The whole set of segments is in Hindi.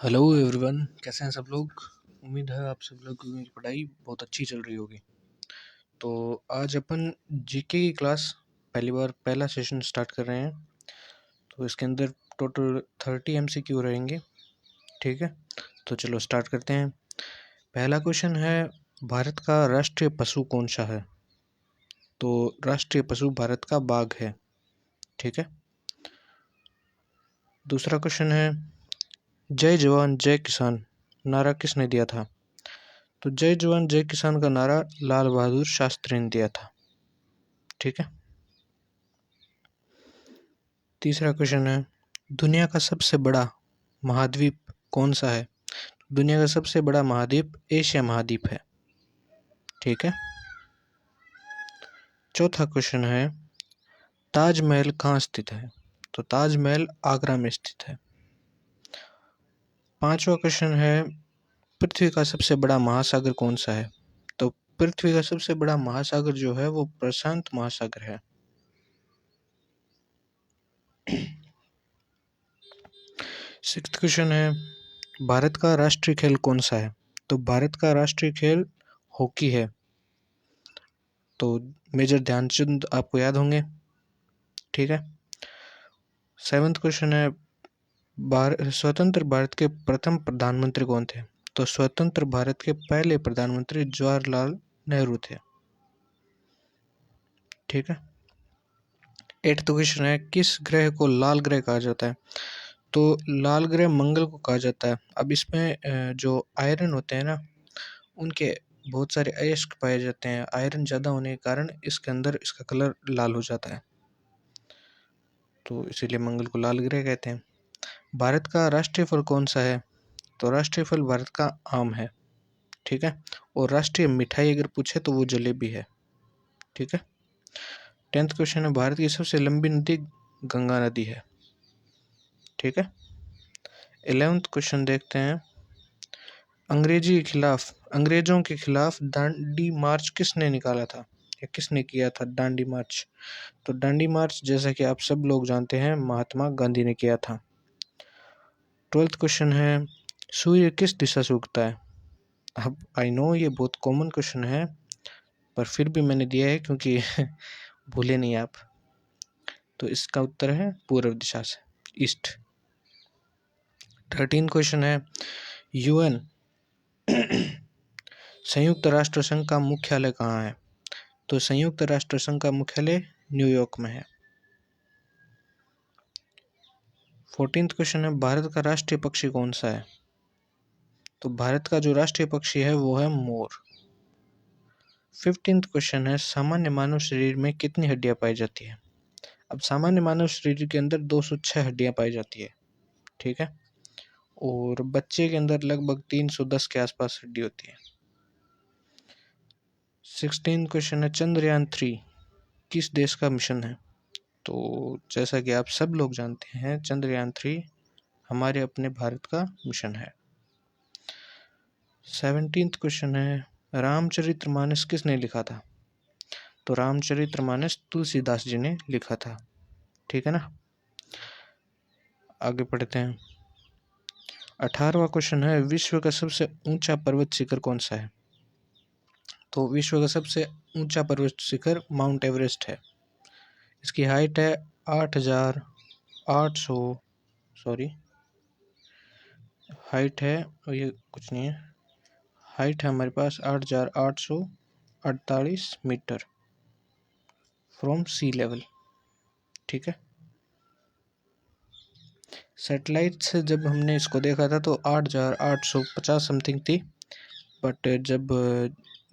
हेलो एवरीवन, कैसे हैं सब लोग। उम्मीद है आप सब लोग की पढ़ाई बहुत अच्छी चल रही होगी। तो आज अपन जीके की क्लास पहली बार पहला सेशन स्टार्ट कर रहे हैं। तो इसके अंदर टोटल 30 एमसीक्यू रहेंगे। ठीक है, तो चलो स्टार्ट करते हैं। पहला क्वेश्चन है, भारत का राष्ट्रीय पशु कौन सा है। तो राष्ट्रीय पशु भारत का बाघ है। ठीक है। दूसरा क्वेश्चन है, जय जवान जय किसान नारा किसने दिया था। तो जय जवान जय किसान का नारा लाल बहादुर शास्त्री ने दिया था। ठीक है। तीसरा क्वेश्चन है, दुनिया का सबसे बड़ा महाद्वीप कौन सा है। दुनिया का सबसे बड़ा महाद्वीप एशिया महाद्वीप है। ठीक है। चौथा क्वेश्चन है, ताजमहल कहाँ स्थित है। तो ताजमहल आगरा में स्थित है। पांचवा क्वेश्चन है, पृथ्वी का सबसे बड़ा महासागर कौन सा है। तो पृथ्वी का सबसे बड़ा महासागर जो है वो प्रशांत महासागर है। सिक्स्थ क्वेश्चन है, भारत का राष्ट्रीय खेल कौन सा है। तो भारत का राष्ट्रीय खेल हॉकी है। तो मेजर ध्यानचंद आपको याद होंगे। ठीक है। सेवंथ क्वेश्चन है, स्वतंत्र भारत के प्रथम प्रधानमंत्री कौन थे। तो स्वतंत्र भारत के पहले प्रधानमंत्री जवाहरलाल नेहरू थे। ठीक है। एट्थ क्वेश्चन है, किस ग्रह को लाल ग्रह कहा जाता है। तो लाल ग्रह मंगल को कहा जाता है। अब इसमें जो आयरन होते हैं ना, उनके बहुत सारे अयस्क पाए जाते हैं। आयरन ज़्यादा होने के कारण इसके अंदर इसका कलर लाल हो जाता है, तो इसीलिए मंगल को लाल ग्रह कहते हैं। भारत का राष्ट्रीय फल कौन सा है। तो राष्ट्रीय फल भारत का आम है। ठीक है। और राष्ट्रीय मिठाई अगर पूछे तो वो जलेबी है। ठीक है। 10th क्वेश्चन है, भारत की सबसे लंबी नदी गंगा नदी है। ठीक है। 11th क्वेश्चन देखते हैं, अंग्रेजों के खिलाफ दांडी मार्च किसने निकाला था या किसने किया था दांडी मार्च। तो दांडी मार्च जैसा कि आप सब लोग जानते हैं महात्मा गांधी ने किया था। 12th क्वेश्चन है, सूर्य किस दिशा से उगता है। अब आई नो ये बहुत कॉमन क्वेश्चन है, पर फिर भी मैंने दिया है क्योंकि भूले नहीं आप। तो इसका उत्तर है पूर्व दिशा से, ईस्ट। 13 क्वेश्चन है, यूएन संयुक्त राष्ट्र संघ का मुख्यालय कहाँ है। तो संयुक्त राष्ट्र संघ का मुख्यालय न्यूयॉर्क में है। 14th क्वेश्चन है, भारत का राष्ट्रीय पक्षी कौन सा है। तो भारत का जो राष्ट्रीय पक्षी है वो है मोर। 15th क्वेश्चन है, सामान्य मानव शरीर में कितनी हड्डियां पाई जाती है। अब सामान्य मानव शरीर के अंदर 206 हड्डियां पाई जाती है। ठीक है। और बच्चे के अंदर लगभग 310 के आसपास हड्डी होती है। 16th क्वेश्चन है, चंद्रयान 3 किस देश का मिशन है। तो जैसा कि आप सब लोग जानते हैं चंद्रयान 3 हमारे अपने भारत का मिशन है। 17th क्वेश्चन है, रामचरितमानस किसने लिखा था। तो रामचरितमानस तुलसीदास जी ने लिखा था। ठीक है ना। आगे पढ़ते हैं। 18वां क्वेश्चन है, विश्व का सबसे ऊंचा पर्वत शिखर कौन सा है। तो विश्व का सबसे ऊंचा पर्वत शिखर माउंट एवरेस्ट है। इसकी हाइट है 8,800 सॉरी हाइट है, और ये कुछ नहीं है, हाइट है हमारे पास 8,848 मीटर फ्रॉम सी लेवल। ठीक है। सैटेलाइट से जब हमने इसको देखा था तो 8,850 समथिंग थी, बट जब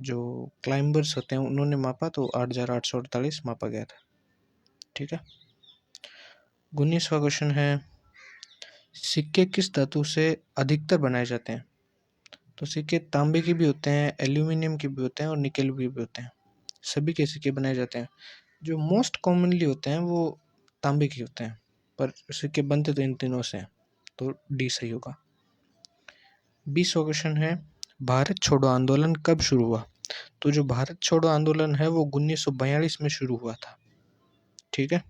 जो क्लाइंबर्स होते हैं उन्होंने मापा तो 8,848 मापा गया था। ठीक है। 19वां क्वेश्चन है, सिक्के किस धातु से अधिकतर बनाए जाते हैं। तो सिक्के तांबे के भी होते हैं, एल्यूमिनियम के भी होते हैं और निकेल भी होते हैं। सभी के सिक्के बनाए जाते हैं। जो मोस्ट कॉमनली होते हैं वो तांबे के होते हैं, पर सिक्के बनते तो इन तीनों से हैं, तो डी सही होगा। 20वां क्वेश्चन है, भारत छोड़ो आंदोलन कब शुरू हुआ। तो जो भारत छोड़ो आंदोलन है वो 1942 में शुरू हुआ था। ठीक है।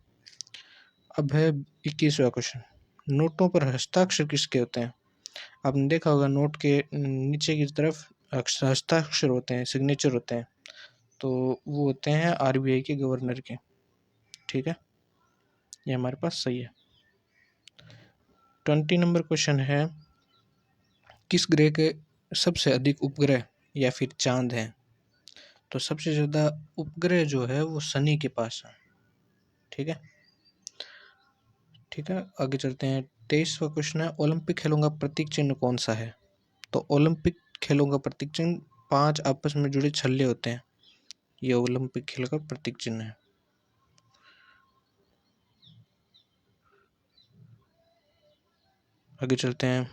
अब है 21वां क्वेश्चन, नोटों पर हस्ताक्षर किसके होते हैं। आपने देखा होगा नोट के नीचे की तरफ हस्ताक्षर होते हैं, सिग्नेचर होते हैं, तो वो होते हैं आरबीआई के गवर्नर के। ठीक है, ये हमारे पास सही है। 20 नंबर क्वेश्चन है, किस ग्रह के सबसे अधिक उपग्रह या फिर चांद हैं? तो सबसे ज़्यादा उपग्रह जो है वो शनि के पास है। ठीक है, ठीक है, आगे चलते हैं। 23वां क्वेश्चन है, ओलंपिक खेलों का प्रतीक चिन्ह कौन सा है? तो ओलंपिक खेलों का प्रतीक चिन्ह 5 आपस में जुड़े छल्ले होते हैं, ये ओलंपिक खेल का प्रतीक चिन्ह है। आगे चलते हैं।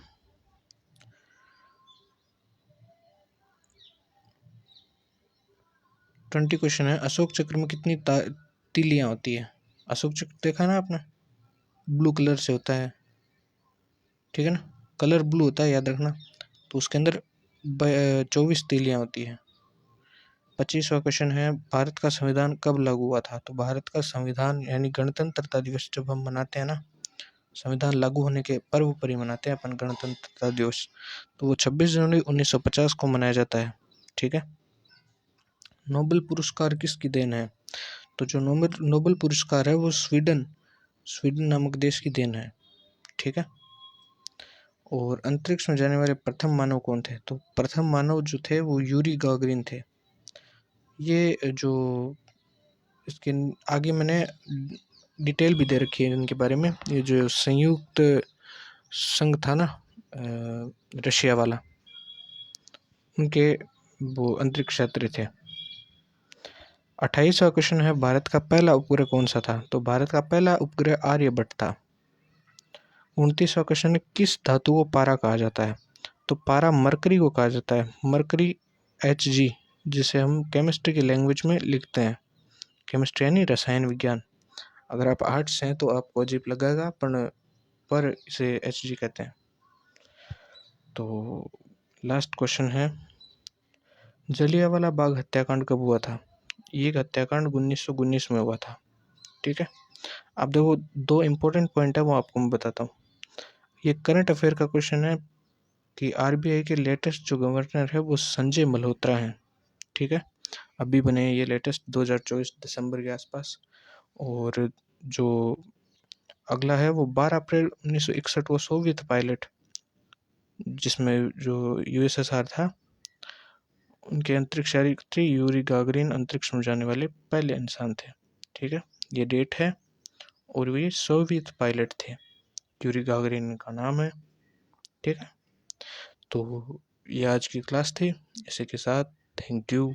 20 क्वेश्चन है, अशोक चक्र में कितनी तीलियां होती है? अशोक चक्र देखा ना आपने, ब्लू कलर से होता है, ठीक है ना, कलर ब्लू होता है, याद रखना। तो उसके अंदर 24 तीलियां होती है। 25वां क्वेश्चन है, भारत का संविधान कब लागू हुआ था? तो भारत का संविधान यानी गणतंत्रता दिवस जब हम मनाते हैं ना, संविधान लागू होने के पर्व पर ही मनाते हैं अपन गणतंत्रता दिवस, तो वो 26 जनवरी 1950 को मनाया जाता है। ठीक है, नोबेल पुरस्कार किसकी देन है? तो जो नोबेल पुरस्कार है वो स्वीडन नामक देश की देन है। ठीक है, और अंतरिक्ष में जाने वाले प्रथम मानव कौन थे? तो प्रथम मानव जो थे वो यूरी गागरिन थे। ये जो इसके आगे मैंने डिटेल भी दे रखी है इनके बारे में। ये जो संयुक्त संघ था ना रशिया वाला, उनके वो अंतरिक्ष यात्री थे। 28वां क्वेश्चन है, भारत का पहला उपग्रह कौन सा था? तो भारत का पहला उपग्रह आर्यभट्ट था। 29वां क्वेश्चन है, किस धातु को पारा कहा जाता है? तो पारा मरकरी को कहा जाता है, मरकरी Hg, जिसे हम केमिस्ट्री की लैंग्वेज में लिखते हैं। केमिस्ट्री यानी रसायन विज्ञान। अगर आप आर्ट्स हैं तो आपको अजीब लगेगा, पर इसे Hg कहते हैं। तो लास्ट क्वेश्चन है, जलियांवाला बाग हत्याकांड कब हुआ था? ये हत्याकांड 1919 में हुआ था। ठीक है, अब देखो 2 इम्पोर्टेंट पॉइंट है वो आपको मैं बताता हूँ। ये करंट अफेयर का क्वेश्चन है कि आरबीआई के लेटेस्ट जो गवर्नर है वो संजय मल्होत्रा हैं। ठीक है, अभी बने ये लेटेस्ट 2024 दिसंबर के आसपास। और जो अगला है वो 12 अप्रैल 1961 वो सोवियत पायलट, जिसमें जो यूएसएसआर था, उनके अंतरिक्ष यात्री यूरी गागरिन अंतरिक्ष में जाने वाले पहले इंसान थे। ठीक है, ये डेट है, और वे सोवियत पायलट थे, यूरी गागरिन का नाम है। ठीक है, तो ये आज की क्लास थी। इसी के साथ थैंक यू।